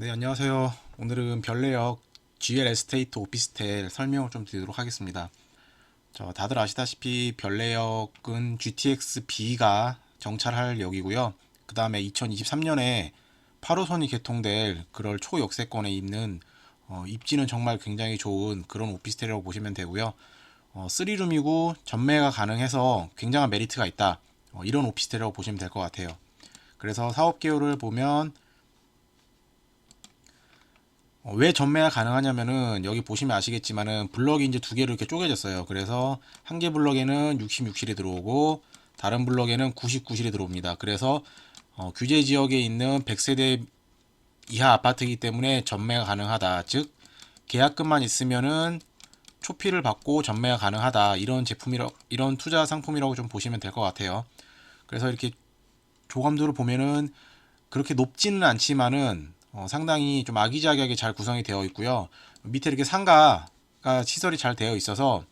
네, 안녕하세요. 오늘은 별내역 GL 에스테이트 오피스텔 설명을 좀 드리도록 하겠습니다. 다들 아시다시피 별내역은 GTX B가 정찰할 역이고요. 그 다음에 2023년에 8호선이 개통될 그럴 초역세권에 있는 입지는 정말 굉장히 좋은 그런 오피스텔이라고 보시면 되고요. 3룸이고 전매가 가능해서 굉장한 메리트가 있다. 이런 오피스텔이라고 보시면 될 것 같아요. 그래서 사업 개요를 보면 왜 전매가 가능하냐면은 여기 보시면 아시겠지만은 블럭이 이제 두 개로 이렇게 쪼개졌어요. 그래서 한 개 블럭에는 66실이 들어오고 다른 블럭에는 99실이 들어옵니다. 그래서 규제 지역에 있는 100세대 이하 아파트이기 때문에 전매가 가능하다. 즉 계약금만 있으면은 초피를 받고 전매가 가능하다. 이런 투자 상품이라고 좀 보시면 될 것 같아요. 그래서 이렇게 조감도를 보면은 그렇게 높지는 않지만은 상당히 좀 아기자기하게 잘 구성이 되어 있고요. 밑에 이렇게 상가가 시설이 잘 되어 있어서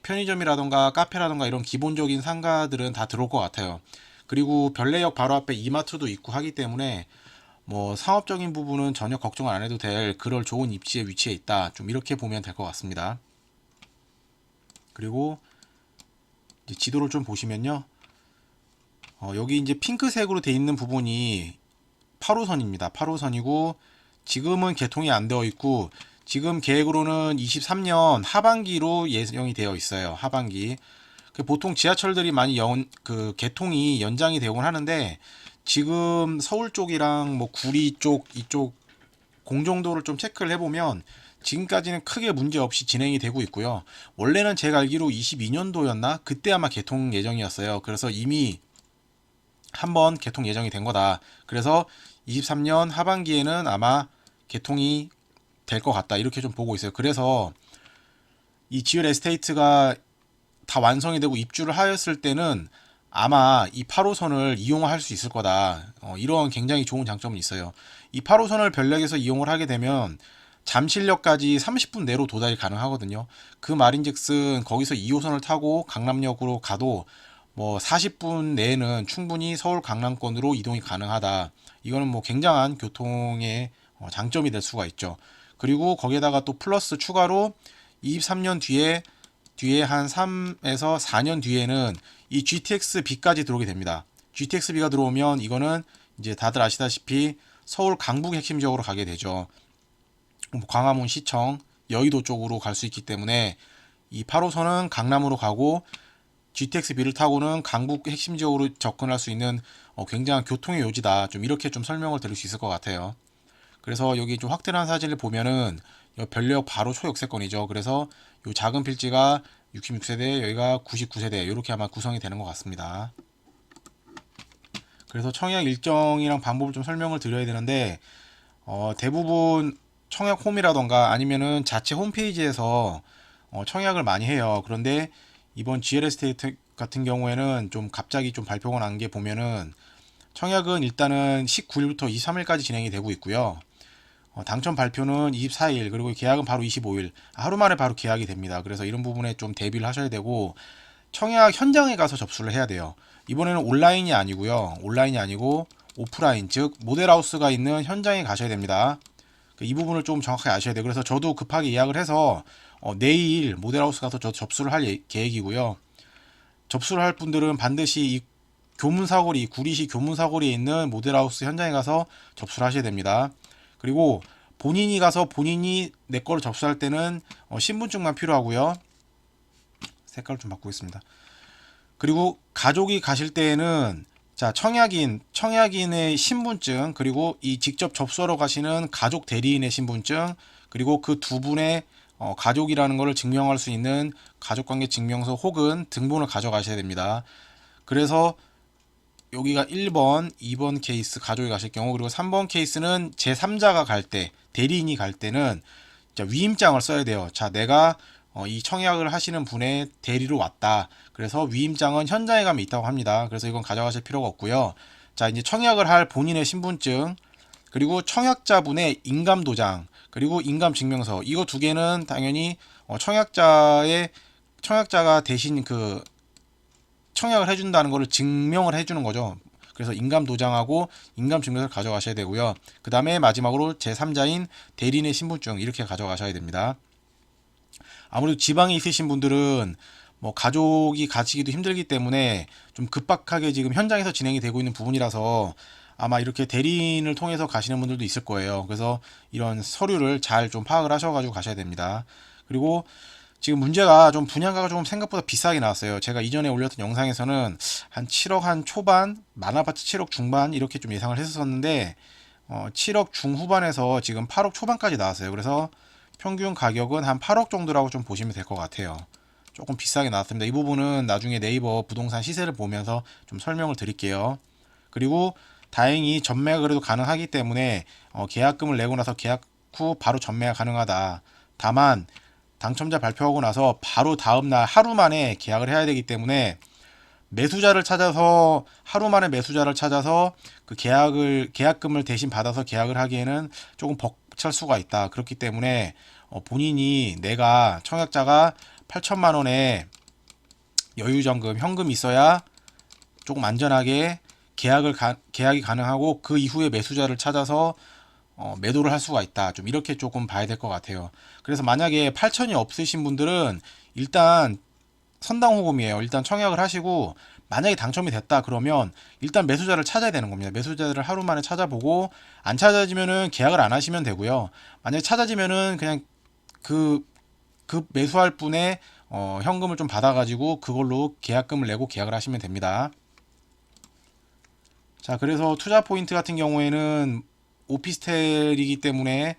편의점이라던가 카페라던가 이런 기본적인 상가들은 다 들어올 것 같아요. 그리고 별내역 바로 앞에 이마트도 있고 하기 때문에 뭐 상업적인 부분은 전혀 걱정 안 해도 될 그럴 좋은 입지에 위치해 있다. 좀 이렇게 보면 될 것 같습니다. 그리고 이제 지도를 좀 보시면요. 여기 이제 핑크색으로 돼 있는 부분이 8호선입니다. 8호선이고 지금은 개통이 안 되어 있고 지금 계획으로는 23년 하반기로 예정이 되어 있어요. 하반기. 보통 지하철들이 많이 개통이 연장이 되곤 하는데 지금 서울 쪽이랑 뭐 구리 쪽 이쪽 공정도를 좀 체크를 해보면 지금까지는 크게 문제 없이 진행이 되고 있고요. 원래는 제가 알기로 22년도였나 그때 아마 개통 예정이었어요. 그래서 이미 한번 개통 예정이 된 거다. 그래서 23년 하반기에는 아마 개통이 될 것 같다. 이렇게 좀 보고 있어요. 그래서 이 지율 에스테이트가 다 완성이 되고 입주를 하였을 때는 아마 이 8호선을 이용할 수 있을 거다. 이런 굉장히 좋은 장점은 있어요. 이 8호선을 변력해서 이용을 하게 되면 잠실역까지 30분 내로 도달이 가능하거든요. 그 말인즉슨 거기서 2호선을 타고 강남역으로 가도 뭐 40분 내에는 충분히 서울 강남권으로 이동이 가능하다. 이거는 뭐 굉장한 교통의 장점이 될 수가 있죠. 그리고 거기에다가 또 플러스 추가로 23년 뒤에 한 3에서 4년 뒤에는 이 GTX B까지 들어오게 됩니다. GTX B가 들어오면 이거는 이제 다들 아시다시피 서울 강북 핵심 지역으로 가게 되죠. 광화문 시청, 여의도 쪽으로 갈 수 있기 때문에 이 8호선은 강남으로 가고 GTX B를 타고는 강북 핵심 지역으로 접근할 수 있는 굉장한 교통의 요지다. 좀 이렇게 좀 설명을 드릴 수 있을 것 같아요. 그래서 여기 좀 확대한 사진을 보면은 별역 바로 초역세권이죠. 그래서 이 작은 필지가 66세대, 여기가 99세대 이렇게 아마 구성이 되는 것 같습니다. 그래서 청약 일정이랑 방법을 좀 설명을 드려야 되는데 대부분 청약 홈이라던가 아니면은 자체 홈페이지에서 청약을 많이 해요. 그런데 이번 GL 에스테이트 같은 경우에는 좀 갑자기 좀 발표가 난 게 보면은 청약은 일단은 19일부터 23일까지 진행이 되고 있고요. 당첨 발표는 24일 그리고 계약은 바로 25일 하루 만에 바로 계약이 됩니다. 그래서 이런 부분에 좀 대비를 하셔야 되고 청약 현장에 가서 접수를 해야 돼요. 이번에는 온라인이 아니고요. 온라인이 아니고 오프라인 즉 모델하우스가 있는 현장에 가셔야 됩니다. 이 부분을 좀 정확하게 아셔야 돼요. 그래서 저도 급하게 예약을 해서 내일 모델하우스 가서 저 접수를 할 계획이고요. 접수를 할 분들은 반드시 이 교문사거리 구리시 교문사거리에 있는 모델하우스 현장에 가서 접수를 하셔야 됩니다. 그리고 본인이 가서 본인이 내 거를 접수할 때는 신분증만 필요하고요. 색깔을 좀 바꾸겠습니다. 그리고 가족이 가실 때에는 자 청약인의 신분증 그리고 이 직접 접수하러 가시는 가족 대리인의 신분증 그리고 그 두 분의 가족이라는 것을 증명할 수 있는 가족관계 증명서 혹은 등본을 가져가셔야 됩니다. 그래서 여기가 1번, 2번 케이스 가족이 가실 경우 그리고 3번 케이스는 제3자가 갈 때, 대리인이 갈 때는 위임장을 써야 돼요. 자, 내가 이 청약을 하시는 분의 대리로 왔다. 그래서 위임장은 현장에 가면 있다고 합니다. 그래서 이건 가져가실 필요가 없고요. 자, 이제 청약을 할 본인의 신분증, 그리고 청약자분의 인감도장, 그리고 인감증명서. 이거 두 개는 당연히 청약자가 대신 그 청약을 해준다는 것을 증명을 해주는 거죠. 그래서 인감 도장하고 인감 증명서를 가져가셔야 되고요. 그 다음에 마지막으로 제3자인 대리인의 신분증 이렇게 가져가셔야 됩니다. 아무래도 지방에 있으신 분들은 뭐 가족이 가시기도 힘들기 때문에 좀 급박하게 지금 현장에서 진행이 되고 있는 부분이라서 아마 이렇게 대리인을 통해서 가시는 분들도 있을 거예요. 그래서 이런 서류를 잘 좀 파악을 하셔가지고 가셔야 됩니다. 그리고 지금 문제가 좀 분양가가 좀 생각보다 비싸게 나왔어요. 제가 이전에 올렸던 영상에서는 한 7억 한 초반, 많아봤자 7억 중반 이렇게 좀 예상을 했었는데 7억 중후반에서 지금 8억 초반까지 나왔어요. 그래서 평균 가격은 한 8억 정도라고 좀 보시면 될 것 같아요. 조금 비싸게 나왔습니다. 이 부분은 나중에 네이버 부동산 시세를 보면서 좀 설명을 드릴게요. 그리고 다행히 전매가 그래도 가능하기 때문에 계약금을 내고 나서 계약 후 바로 전매가 가능하다. 다만 당첨자 발표하고 나서 바로 다음날 하루 만에 계약을 해야 되기 때문에 매수자를 찾아서 하루 만에 매수자를 찾아서 그 계약금을 대신 받아서 계약을 하기에는 조금 벅찰 수가 있다. 그렇기 때문에 본인이 내가 청약자가 8천만 원에 여유정금 현금이 있어야 조금 안전하게 계약이 가능하고 그 이후에 매수자를 찾아서 매도를 할 수가 있다. 좀 이렇게 조금 봐야 될 것 같아요. 그래서 만약에 8천이 없으신 분들은 일단 선당 호금이에요. 일단 청약을 하시고 만약에 당첨이 됐다 그러면 일단 매수자를 찾아야 되는 겁니다. 매수자를 하루 만에 찾아보고 안 찾아지면은 계약을 안 하시면 되고요. 만약에 찾아지면은 그냥 그 매수할 분의 현금을 좀 받아가지고 그걸로 계약금을 내고 계약을 하시면 됩니다. 자, 그래서 투자 포인트 같은 경우에는 오피스텔이기 때문에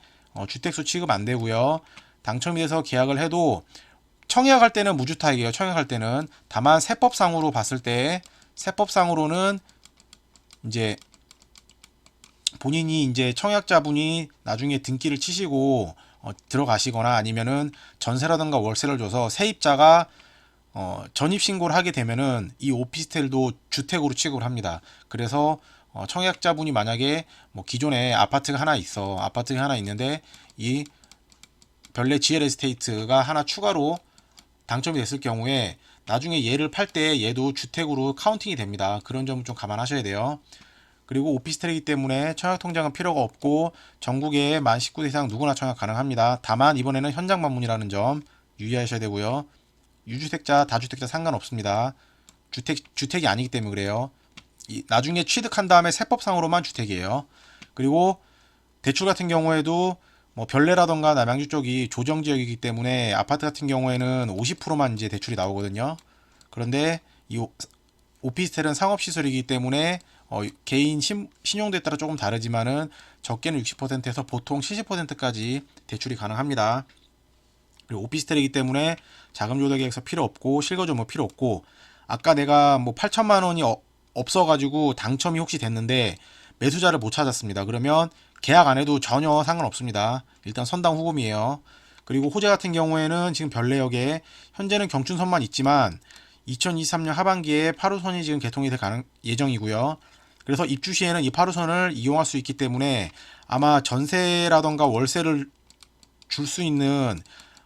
주택수 취급 안 되고요. 당첨이 돼서 계약을 해도 청약할 때는 무주택이에요. 청약할 때는 다만 세법상으로 봤을 때 세법상으로는 이제 본인이 이제 청약자분이 나중에 등기를 치시고 들어가시거나 아니면은 전세라든가 월세를 줘서 세입자가 전입신고를 하게 되면은 이 오피스텔도 주택으로 취급을 합니다. 그래서 청약자분이 만약에 뭐 기존에 아파트가 하나 있는데 이 별내 GL 에스테이트가 하나 추가로 당첨이 됐을 경우에 나중에 얘를 팔 때 얘도 주택으로 카운팅이 됩니다. 그런 점은 좀 감안하셔야 돼요. 그리고 오피스텔이기 때문에 청약 통장은 필요가 없고 전국에 만 19세 이상 누구나 청약 가능합니다. 다만 이번에는 현장 방문이라는 점 유의하셔야 되고요. 유주택자, 다주택자 상관없습니다. 주택이 아니기 때문에 그래요. 나중에 취득한 다음에 세법상으로만 주택이에요. 그리고 대출 같은 경우에도 뭐 별내라던가 남양주 쪽이 조정 지역이기 때문에 아파트 같은 경우에는 50%만 이제 대출이 나오거든요. 그런데 이 오피스텔은 상업시설이기 때문에 개인 신용도에 따라 조금 다르지만은 적게는 60%에서 보통 70%까지 대출이 가능합니다. 그리고 오피스텔이기 때문에 자금 조달 계획서 필요 없고 실거주 뭐 필요 없고 아까 내가 뭐 8천만 원이 없어가지고 당첨이 혹시 됐는데 매수자를 못 찾았습니다. 그러면 계약 안 해도 전혀 상관없습니다. 일단 선당 후금이에요. 그리고 호재 같은 경우에는 지금 별내역에 현재는 경춘선만 있지만 2023년 하반기에 8호선이 지금 개통이 될 예정이고요. 그래서 입주 시에는 이 8호선을 이용할 수 있기 때문에 아마 전세라던가 월세를 줄 수 있는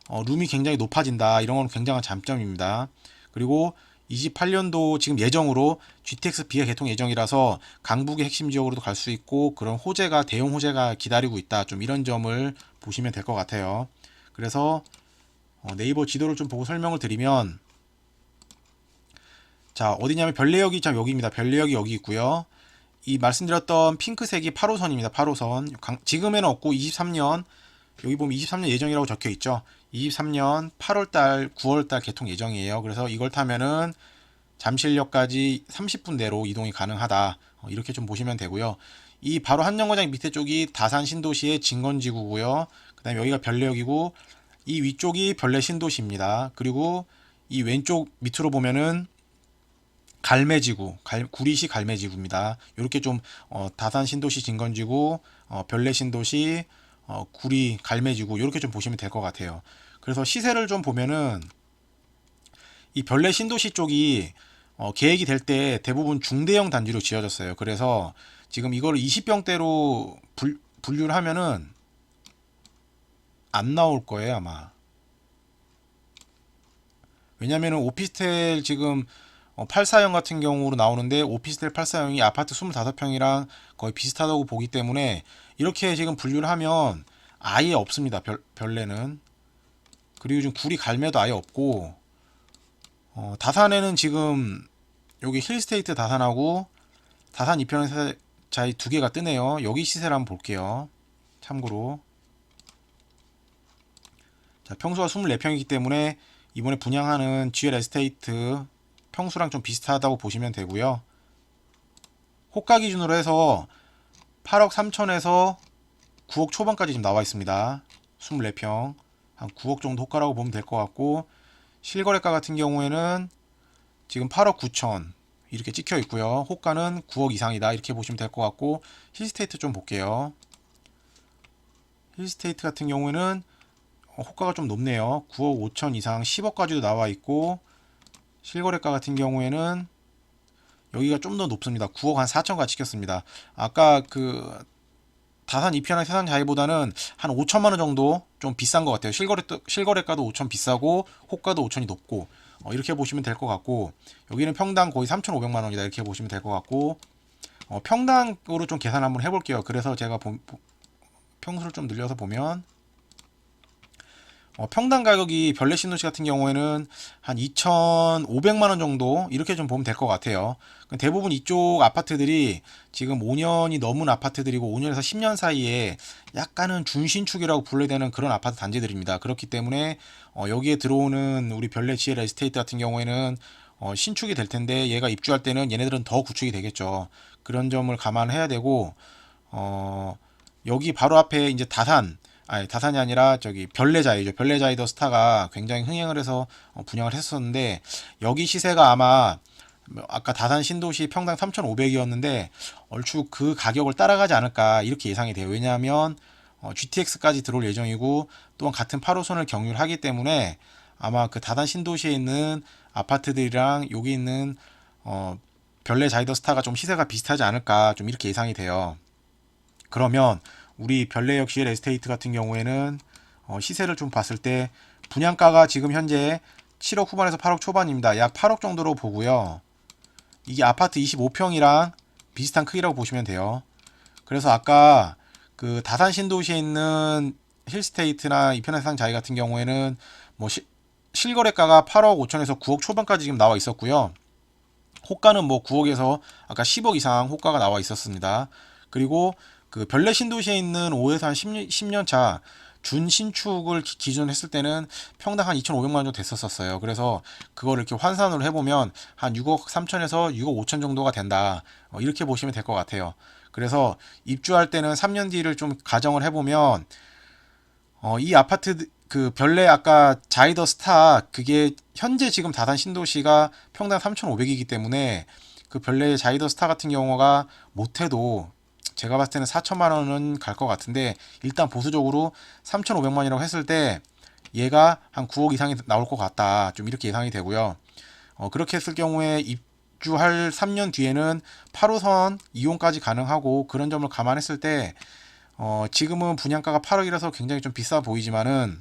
룸이 굉장히 높아진다. 이런 건 굉장한 장점입니다. 그리고 28년도 지금 예정으로 GTX 비가 개통 예정이라서 강북의 핵심 지역으로도 갈 수 있고 그런 대형 호재가 기다리고 있다. 좀 이런 점을 보시면 될 것 같아요. 그래서 네이버 지도를 좀 보고 설명을 드리면 자 어디냐면 별내역이 참 여기입니다. 별내역이 여기 있고요. 이 말씀드렸던 핑크색이 8호선입니다. 8호선 지금에는 없고 23년 여기 보면 23년 예정이라고 적혀 있죠. 23년 8월달, 9월달 개통 예정이에요. 그래서 이걸 타면은 잠실역까지 30분 내로 이동이 가능하다. 이렇게 좀 보시면 되고요. 이 바로 한정거장 밑에 쪽이 다산 신도시의 진건지구고요. 그 다음에 여기가 별내역이고 이 위쪽이 별내 신도시입니다. 그리고 이 왼쪽 밑으로 보면은 갈매지구, 구리시 갈매지구입니다. 이렇게 좀 다산 신도시 진건지구, 별내 신도시, 구리 갈매지구 이렇게 좀 보시면 될 것 같아요. 그래서 시세를 좀 보면은 이 별내 신도시 쪽이 계획이 될 때 대부분 중대형 단지로 지어졌어요. 그래서 지금 이거를 20평대로 분류를 하면은 안 나올 거예요 아마. 왜냐면은 오피스텔 지금 84형 같은 경우로 나오는데 오피스텔 84형이 아파트 25평이랑 거의 비슷하다고 보기 때문에 이렇게 지금 분류를 하면 아예 없습니다. 별내는. 그리고 지금 구리 갈매도 아예 없고 다산에는 지금 여기 힐스테이트 다산하고 다산 이편에서 자이 두 개가 뜨네요. 여기 시세를 한번 볼게요. 참고로 자, 평수가 24평이기 때문에 이번에 분양하는 GL 에스테이트 평수랑 좀 비슷하다고 보시면 되고요. 호가 기준으로 해서 8억 3천에서 9억 초반까지 지금 나와 있습니다. 24평 한 9억 정도 호가라고 보면 될 것 같고, 실거래가 같은 경우에는 지금 8억 9천 이렇게 찍혀 있고요. 호가는 9억 이상이다 이렇게 보시면 될 것 같고, 힐스테이트 좀 볼게요. 힐스테이트 같은 경우에는 호가가 좀 높네요. 9억 5천 이상 10억까지도 나와 있고, 실거래가 같은 경우에는 여기가 좀 더 높습니다. 9억 한 4천까지 찍혔습니다. 아까 그 다산 이편의 세산 자이보다는 한 5천만 원 정도 좀 비싼 것 같아요. 실거래가도 5천 비싸고 호가도 5천이 높고, 이렇게 보시면 될 것 같고, 여기는 평당 거의 3,500만 원이다 이렇게 보시면 될 것 같고, 평당으로 좀 계산 한번 해볼게요. 그래서 제가 평수를 좀 늘려서 보면 평당 가격이 별내 신도시 같은 경우에는 한 2,500만 원 정도 이렇게 좀 보면 될 것 같아요. 대부분 이쪽 아파트들이 지금 5년이 넘은 아파트들이고 5년에서 10년 사이에 약간은 준신축이라고 불러야 되는 그런 아파트 단지들입니다. 그렇기 때문에 여기에 들어오는 우리 별내 GL 에스테이트 같은 경우에는 신축이 될 텐데, 얘가 입주할 때는 얘네들은 더 구축이 되겠죠. 그런 점을 감안해야 되고, 여기 바로 앞에 이제 다산이 아니라 저기 별내자이죠. 별내자이더 스타가 굉장히 흥행을 해서 분양을 했었는데, 여기 시세가 아마 아까 다산 신도시 평당 3,500이었는데 얼추 그 가격을 따라가지 않을까 이렇게 예상이 돼요. 왜냐하면 GTX까지 들어올 예정이고, 또한 같은 8호선을 경유를 하기 때문에 아마 그 다산 신도시에 있는 아파트들이랑 여기 있는 별내자이더 스타가 좀 시세가 비슷하지 않을까 좀 이렇게 예상이 돼요. 그러면 우리 별내역 GL 에스테이트 같은 경우에는 시세를 좀 봤을 때 분양가가 지금 현재 7억 후반에서 8억 초반입니다. 약 8억 정도로 보고요. 이게 아파트 25평이랑 비슷한 크기라고 보시면 돼요. 그래서 아까 그 다산 신도시에 있는 힐스테이트나 이편해상 자이 같은 경우에는 뭐 실거래가가 8억 5천에서 9억 초반까지 지금 나와 있었고요. 호가는 뭐 9억에서 아까 10억 이상 호가가 나와 있었습니다. 그리고 그 별내 신도시에 있는 5에서 한 10년 차 준신축을 기준으로 했을 때는 평당 한 2,500만 원 정도 됐었어요. 그래서 그거를 이렇게 환산으로 해보면 한 6억 3천에서 6억 5천 정도가 된다. 이렇게 보시면 될 것 같아요. 그래서 입주할 때는 3년 뒤를 좀 가정을 해보면 이 아파트 그 별내 아까 자이더 스타 그게 현재 지금 다산 신도시가 평당 3,500이기 때문에 그 별내 자이더 스타 같은 경우가 못해도 제가 봤을 때는 4천만 원은 갈 것 같은데, 일단 보수적으로 3,500만이라고 했을 때 얘가 한 9억 이상이 나올 것 같다 좀 이렇게 예상이 되고요. 그렇게 했을 경우에 입주할 3년 뒤에는 8호선 이용까지 가능하고, 그런 점을 감안했을 때 지금은 분양가가 8억이라서 굉장히 좀 비싸 보이지만은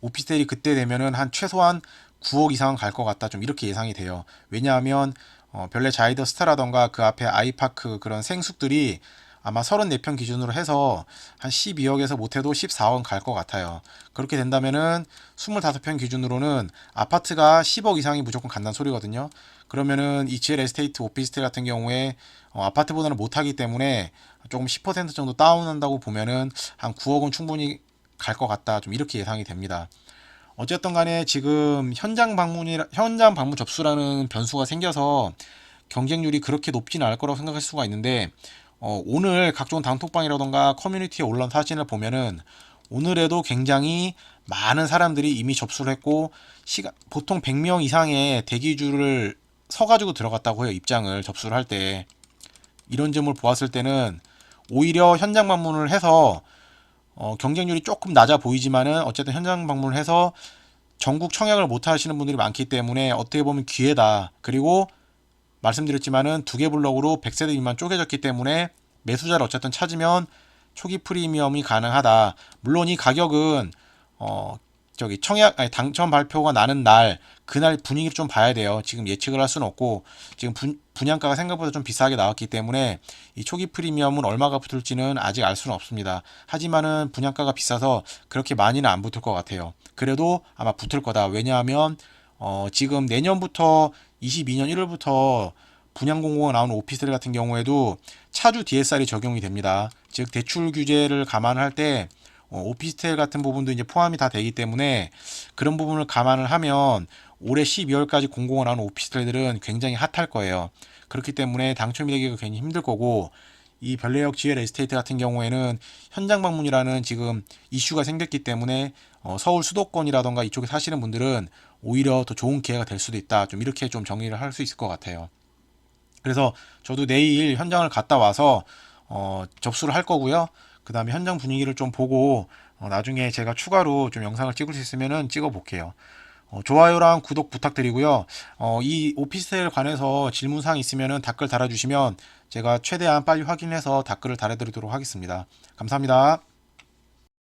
오피스텔이 그때 되면은 한 최소한 9억 이상 갈 것 같다 좀 이렇게 예상이 돼요. 왜냐하면 별내 자이더 스타라던가 그 앞에 아이파크 그런 생숙들이 아마 34평 기준으로 해서 한 12억에서 못해도 14억 갈 것 같아요. 그렇게 된다면은 25평 기준으로는 아파트가 10억 이상이 무조건 간다는 소리거든요. 그러면은 이 GL 에스테이트 오피스텔 같은 경우에 아파트보다는 못하기 때문에 조금 10% 정도 다운한다고 보면은 한 9억은 충분히 갈 것 같다 좀 이렇게 예상이 됩니다. 어쨌든 간에 지금 현장 방문 접수라는 변수가 생겨서 경쟁률이 그렇게 높지는 않을 거라고 생각할 수가 있는데, 오늘 각종 단톡방이라던가 커뮤니티에 올라온 사진을 보면은 오늘에도 굉장히 많은 사람들이 이미 접수를 했고, 보통 100명 이상의 대기줄을 서가지고 들어갔다고 해요. 입장을 접수를 할 때. 이런 점을 보았을 때는 오히려 현장 방문을 해서 경쟁률이 조금 낮아 보이지만은 어쨌든 현장 방문을 해서 전국 청약을 못 하시는 분들이 많기 때문에 어떻게 보면 기회다. 그리고 말씀드렸지만은 두 개 블럭으로 100세대 미만 쪼개졌기 때문에 매수자를 어쨌든 찾으면 초기 프리미엄이 가능하다. 물론 이 가격은 저기 청약 아니 당첨 발표가 나는 날 그날 분위기를 좀 봐야 돼요. 지금 예측을 할 수는 없고 지금 분양가가 생각보다 좀 비싸게 나왔기 때문에 이 초기 프리미엄은 얼마가 붙을지는 아직 알 수는 없습니다. 하지만은 분양가가 비싸서 그렇게 많이는 안 붙을 것 같아요. 그래도 아마 붙을 거다. 왜냐하면 지금 내년부터 22년 1월부터 분양 공고가 나오는 오피스텔 같은 경우에도 차주 DSR이 적용이 됩니다. 즉 대출 규제를 감안할 때 오피스텔 같은 부분도 이제 포함이 다 되기 때문에 그런 부분을 감안을 하면 올해 12월까지 공고가 나오는 오피스텔들은 굉장히 핫할 거예요. 그렇기 때문에 당첨이 되기가 괜히 힘들 거고 이 별내역 GL 에스테이트 같은 경우에는 현장 방문이라는 지금 이슈가 생겼기 때문에 서울 수도권이라던가 이쪽에 사시는 분들은 오히려 더 좋은 기회가 될 수도 있다. 좀 이렇게 좀 정리를 할 수 있을 것 같아요. 그래서 저도 내일 현장을 갔다 와서 접수를 할 거고요. 그 다음에 현장 분위기를 좀 보고 나중에 제가 추가로 좀 영상을 찍을 수 있으면은 찍어 볼게요. 좋아요랑 구독 부탁드리고요. 이 오피스텔 관해서 질문사항 있으면은 댓글 달아주시면 제가 최대한 빨리 확인해서 댓글을 달아드리도록 하겠습니다. 감사합니다.